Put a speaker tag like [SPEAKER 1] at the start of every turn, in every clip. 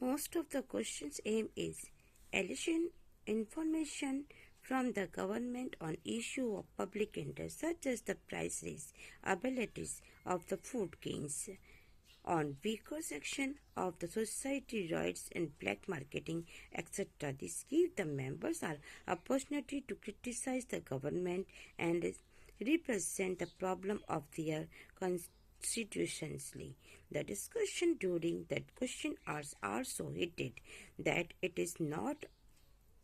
[SPEAKER 1] Most of the question's aim is eliciting information from the government on issue of public interest such as the prices, abilities of the food gains, on weaker section of the society rights and black marketing, etc. This gives the members an opportunity to criticize the government and represent the problem of their constitutionally. The discussion during that question hours are so heated that it is not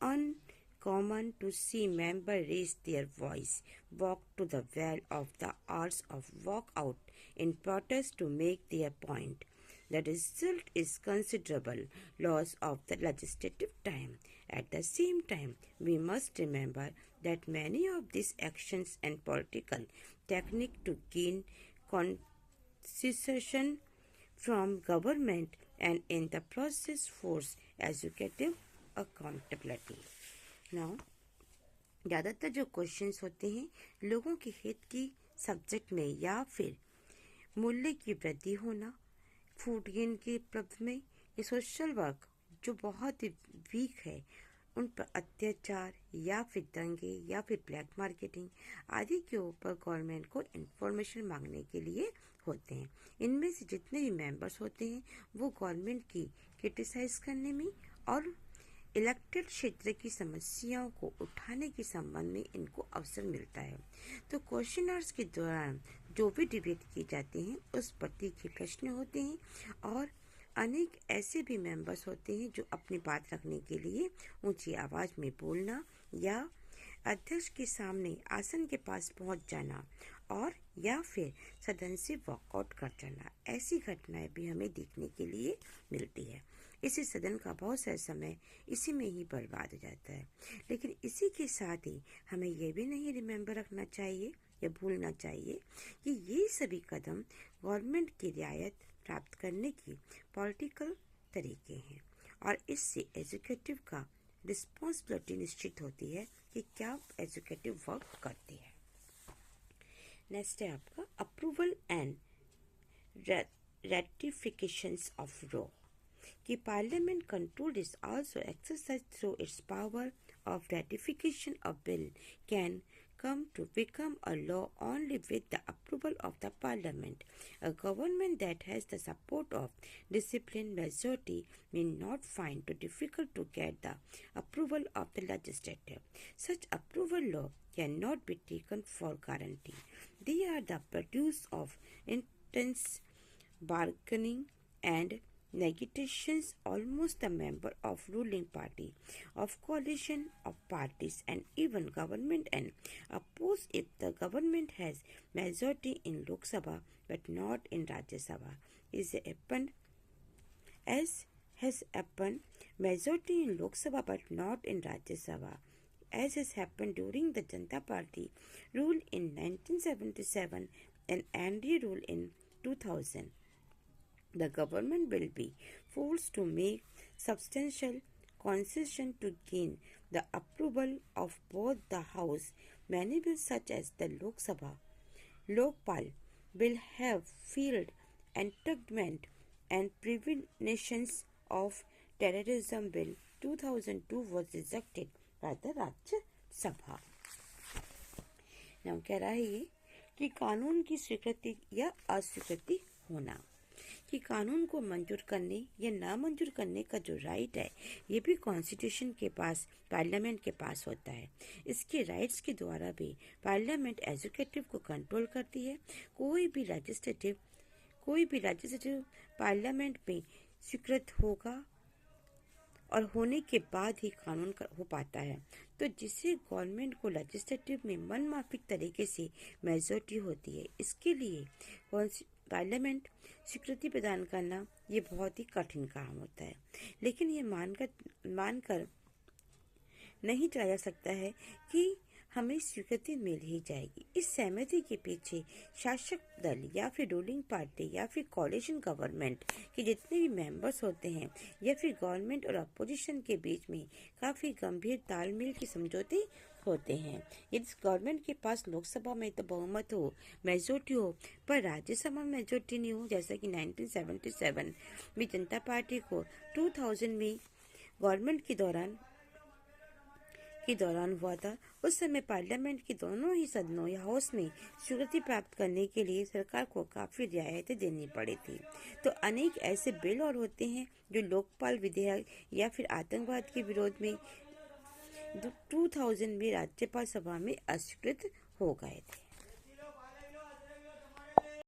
[SPEAKER 1] uncommon to see members raise their voice, walk to the well of the hours of walk out in protest to make their point. The result is considerable loss of the legislative time. At the same time, we must remember that many of these actions and political technique to gain concession from government and in the process force educative accountability. Now, ज़्यादातर जो questions होते हैं लोगों के हित की subject में या फिर मूल्य की वृद्धि होना, फूड गेन के उपलब्ध में, ये सोशल वर्क जो बहुत ही वीक है उन पर अत्याचार या फिर दंगे या फिर ब्लैक मार्केटिंग आदि के ऊपर गवर्नमेंट को इंफॉर्मेशन मांगने के लिए होते हैं। इनमें से जितने भी मेंबर्स होते हैं वो गवर्नमेंट की क्रिटिसाइज करने में और इलेक्टेड क्षेत्र की समस्याओं को उठाने के संबंध में इनको अवसर मिलता है। तो क्वेश्चन आवर्स के दौरान जो भी डिबेट किए जाते हैं उस पर तीखे प्रश्न होते हैं और अनेक ऐसे भी मेंबर्स होते हैं जो अपनी बात रखने के लिए ऊंची आवाज में बोलना या अध्यक्ष के सामने आसन के पास पहुंच जाना और या फिर सदन से वॉकआउट कर जाना, ऐसी घटनाएं भी हमें देखने के लिए मिलती है। इसी सदन का बहुत सारा समय इसी में ही बर्बाद हो जाता है। लेकिन इसी के साथ ही हमें यह भी नहीं रिमेम्बर रखना चाहिए या भूलना चाहिए कि ये सभी कदम गवर्नमेंट की रियायत प्राप्त करने की पॉलिटिकल तरीके हैं और इससे एजुकेटिव का रिस्पॉन्सिबिलिटी निश्चित होती है कि क्या एजुकेटिव वर्क करती है। नेक्स्ट है आपका approval and ratifications of law. कि Parliament control is also exercised through its power of ratification of bill can come to become a law only with the approval of the Parliament. A government that has the support of disciplined majority may not find it difficult to get the approval of the legislature. Such approval law cannot be taken for granted. They are the produce of intense bargaining and negotiations almost the member of ruling party, of coalition of parties and even government and oppose if the government has majority in Lok Sabha but not in Rajya Sabha. As has happened majority in Lok Sabha but not in Rajya Sabha, as has happened during the Janata Party rule in 1977 and NDA rule in 2000. The government will be forced to make substantial concession to gain the approval of both the House. Many bills such as the Lok Sabha, Lokpal will have field entanglement and preventions of terrorism bill 2002 was rejected by the Rajya Sabha. Now कह रहा है ये कि कानून की स्वीकृति या अस्वीकृति होना, कि कानून को मंजूर करने या ना मंजूर करने का जो राइट है ये भी कॉन्स्टिट्यूशन के पास पार्लियामेंट के पास होता है। इसके राइट्स के द्वारा भी पार्लियामेंट एजुकेटिव को कंट्रोल करती है। कोई भी लेजिस्लेटिव पार्लियामेंट में स्वीकृत होगा और होने के बाद ही कानून हो पाता है। तो जिससे गवर्नमेंट को लेजिस्लेटिव में मनमाफिक तरीके से मेजॉरिटी होती है, इसके लिए पार्लियामेंट स्वीकृति प्रदान करना ये बहुत ही कठिन काम होता है। लेकिन ये मानकर नहीं चला जा सकता है कि हमें स्वीकृति मिल ही जाएगी। इस सहमति के पीछे शासक दल या फिर रूलिंग पार्टी या फिर कोalition गवर्नमेंट के जितने भी मेंबर्स होते हैं या फिर गवर्नमेंट और अपोजिशन के बीच में काफ़ी गंभीर तालमेल के समझौते होते हैं। यदि गवर्नमेंट के पास लोकसभा में तो बहुमत हो, मेजोरिटी हो, पर राज्यसभा में मेजोरिटी नहीं हो, जैसा कि 1977 में जनता पार्टी को 2000 में गवर्नमेंट के दौरान हुआ था। उस समय पार्लियामेंट के दोनों ही सदनों या हाउस में स्वीकृति प्राप्त करने के लिए सरकार को काफी रियायतें देनी पड़ी थी। तो अनेक ऐसे बिल और होते हैं जो लोकपाल विधेयक या फिर आतंकवाद के विरोध में 2000 में राज्यपाल सभा में अस्वीकृत हो गए थे।